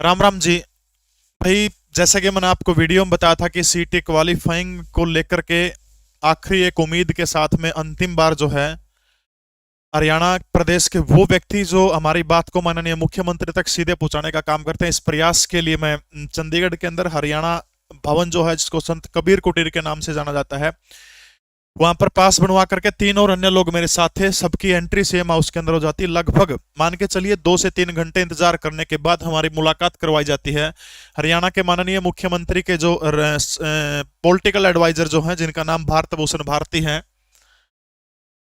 राम राम जी। भाई, जैसा कि मैंने आपको वीडियो में बताया था कि सीटी क्वालिफाइंग को लेकर के आखिरी एक उम्मीद के साथ में अंतिम बार जो है हरियाणा प्रदेश के वो व्यक्ति जो हमारी बात को माननीय मुख्यमंत्री तक सीधे पहुंचाने का काम करते हैं, इस प्रयास के लिए मैं चंडीगढ़ के अंदर हरियाणा भवन जो है, जिसको संत कबीर कुटीर के नाम से जाना जाता है, वहां पर पास बनवा करके 3 और अन्य लोग मेरे साथ थे। सबकी एंट्री सेम हाउस के अंदर हो जाती है। लगभग मान के चलिए 2 से 3 घंटे इंतजार करने के बाद हमारी मुलाकात करवाई जाती है हरियाणा के माननीय मुख्यमंत्री के जो पॉलिटिकल एडवाइजर जो हैं, जिनका नाम भारत भूषण भारती है।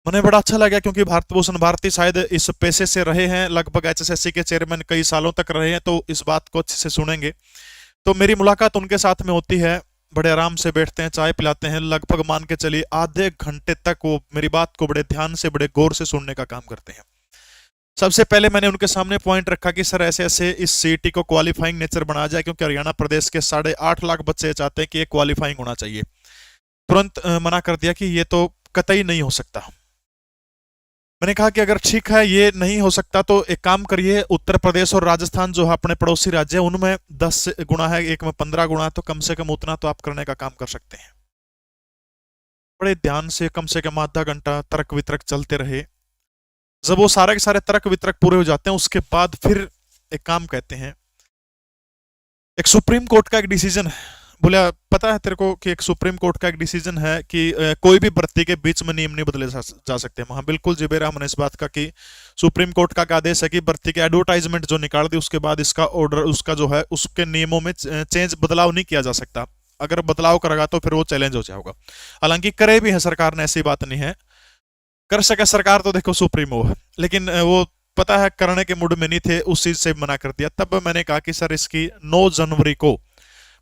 मुझे बड़ा अच्छा लगा क्योंकि भारत भूषण भारती शायद इस पेशे से रहे हैं, लगभग एचएसएससी के चेयरमैन कई सालों तक रहे हैं, तो इस बात को अच्छे से सुनेंगे। तो मेरी मुलाकात उनके साथ में होती है। बड़े आराम से बैठते हैं, चाय पिलाते हैं। लगभग मान के चलिए आधे घंटे तक वो मेरी बात को बड़े ध्यान से, बड़े गौर से सुनने का काम करते हैं। सबसे पहले मैंने उनके सामने पॉइंट रखा कि सर, ऐसे ऐसे इस सीटी को क्वालिफाइंग नेचर बनाया जाए, क्योंकि हरियाणा प्रदेश के 8.5 लाख बच्चे चाहते हैं कि ये क्वालिफाइंग होना चाहिए। तुरंत मना कर दिया कि ये तो कतई नहीं हो सकता। मैंने कहा कि अगर ठीक है ये नहीं हो सकता तो एक काम करिए, उत्तर प्रदेश और राजस्थान जो है अपने पड़ोसी राज्य है, उनमें 10 गुना है, एक में 15 गुना है, तो कम से कम उतना तो आप करने का काम कर सकते हैं। बड़े ध्यान से कम आधा घंटा तर्क वितर्क चलते रहे। जब वो सारे के सारे तर्क वितर्क पूरे हो जाते हैं, उसके बाद फिर एक काम कहते हैं, एक सुप्रीम कोर्ट का एक डिसीजन है। बोला, पता है तेरे को कि एक सुप्रीम कोर्ट का एक डिसीजन है कि कोई भी भर्ती के बीच में नियम नहीं बदले जा सकते। हाँ बिल्कुल जी बेरा, हमने इस बात का कि सुप्रीम कोर्ट का आदेश है कि भर्ती के एडवर्टाइजमेंट जो निकाल दी उसके बाद इसका ऑर्डर, उसका जो है उसके नियमों में चेंज, बदलाव नहीं किया जा सकता। अगर बदलाव करेगा तो फिर वो चैलेंज हो जाएगा। हालांकि करे भी है सरकार ने, ऐसी बात नहीं है। कर सके सरकार तो देखो सुप्रीमो है, लेकिन वो पता है करने के मूड में नहीं थे, उस चीज से मना कर दिया। तब मैंने कहा कि सर, इसकी 9 जनवरी को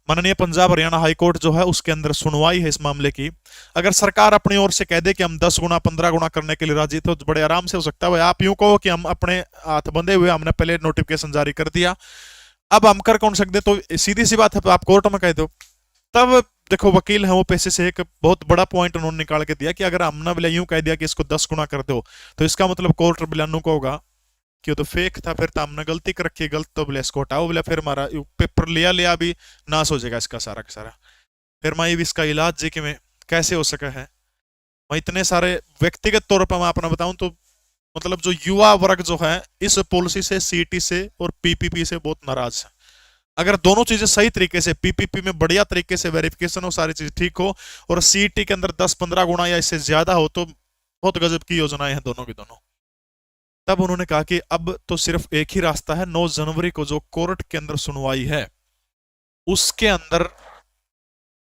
माननीय पंजाब हरियाणा हाईकोर्ट जो है उसके अंदर सुनवाई है इस मामले की। अगर सरकार अपनी ओर से कह दे कि हम 10 गुना 15 गुना करने के लिए राजी, तो बड़े आराम से हो सकता है। आप यूं कहो कि हम अपने हाथ बंधे हुए, हमने पहले नोटिफिकेशन जारी कर दिया, अब हम कर कौन सकते, तो सीधी सी बात है, आप कोर्ट में कह दो। तब देखो वकील है वो पैसे से एक बहुत बड़ा पॉइंट उन्होंने निकाल के दिया कि अगर हमने बोले यूं कह दिया कि इसको 10 गुना कर दो, तो इसका मतलब कोर्ट बिलानू को होगा कि तो फेक था, फिर तो हमने गलती कर रखी है, गलत तो बोले इसको हटाओ, बोले फिर हमारा पेपर लिया भी नाश हो जाएगा इसका सारा का सारा। फिर मैं भी इसका इलाज जी कि मैं कैसे हो सका है। मैं इतने सारे व्यक्तिगत तौर पर मैं अपना बताऊं तो मतलब जो युवा वर्ग जो है इस पॉलिसी से, सीटी से और पीपीपी से बहुत नाराज है। अगर दोनों चीजें सही तरीके से, पीपीपी में बढ़िया तरीके से वेरिफिकेशन हो, सारी चीज ठीक हो, और सीटी के अंदर 10-15 गुना या इससे ज्यादा हो, तो बहुत गजब की योजनाएं हैं दोनों की दोनों। तब उन्होंने कहा कि अब तो सिर्फ एक ही रास्ता है, 9 जनवरी को जो कोर्ट के अंदर सुनवाई है उसके अंदर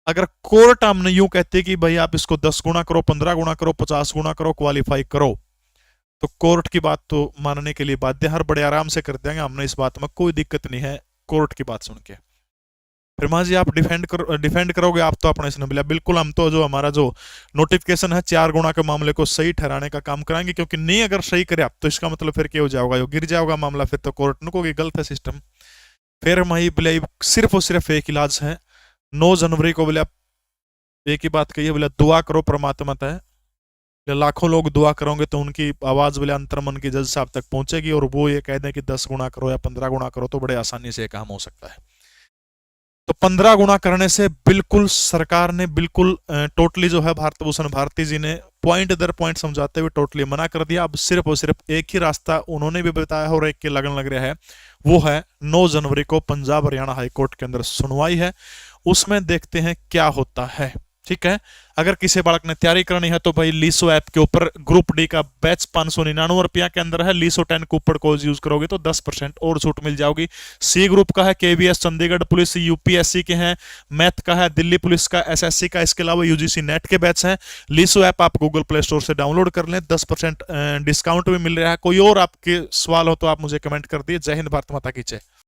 अगर कोर्ट हमने यूं कहते कि भाई आप इसको 10 गुना करो, 15 गुना करो, 50 गुना करो, क्वालिफाई करो, तो कोर्ट की बात तो मानने के लिए बाध्य। हर बड़े आराम से कर देंगे, हमने इस बात में कोई दिक्कत नहीं है कोर्ट की बात सुन के। फिर मां जी आप डिफेंड करोगे, आप तो अपने इसने बोला बिल्कुल, हम तो जो हमारा जो नोटिफिकेशन है 4 गुना के मामले को सही ठहराने का काम कराएंगे, क्योंकि नहीं अगर सही करे आप तो इसका मतलब फिर क्या हो जाएगा, यो गिर जाएगा मामला, फिर तो कोर्ट को गलत है सिस्टम। फिर मैं बोले सिर्फ और सिर्फ एक इलाज है, 9 जनवरी को बोले एक ही बात कही है, बोले दुआ करो परमात्मा तय, लाखों लोग दुआ करोगे तो उनकी आवाज बोले अंतर्मन की जज साहब तक पहुंचेगी, और वो ये कह दें कि 10 गुना करो या 15 गुना करो, तो बड़े आसानी से काम हो सकता है। तो 15 गुना करने से बिल्कुल सरकार ने बिल्कुल टोटली जो है भारत भूषण भारती जी ने पॉइंट दर पॉइंट समझाते हुए टोटली मना कर दिया। अब सिर्फ और सिर्फ एक ही रास्ता उन्होंने भी बताया है और एक के लगन लग रहा है, वो है 9 जनवरी को पंजाब हरियाणा हाईकोर्ट के अंदर सुनवाई है, उसमें देखते हैं क्या होता है। ठीक है, अगर किसी बालक ने तैयारी करनी है तो भाई लीसो ऐप के ऊपर ग्रुप डी का बैच 599 रुपया के अंदर है। लीसो 10 कूपन कोड यूज करोगे तो 10% और छूट मिल जाओगी। सी ग्रुप का है, केवीएस चंडीगढ़ पुलिस, यूपीएससी के हैं, मैथ का है, दिल्ली पुलिस का, एसएससी का, इसके अलावा यूजीसी नेट के बैच हैं। लीसो ऐप आप गूगल प्ले स्टोर से डाउनलोड कर लें, 10% डिस्काउंट भी मिल रहा है। कोई और आपके सवाल हो तो आप मुझे कमेंट कर दिए। जय हिंद, भारत माता की जय।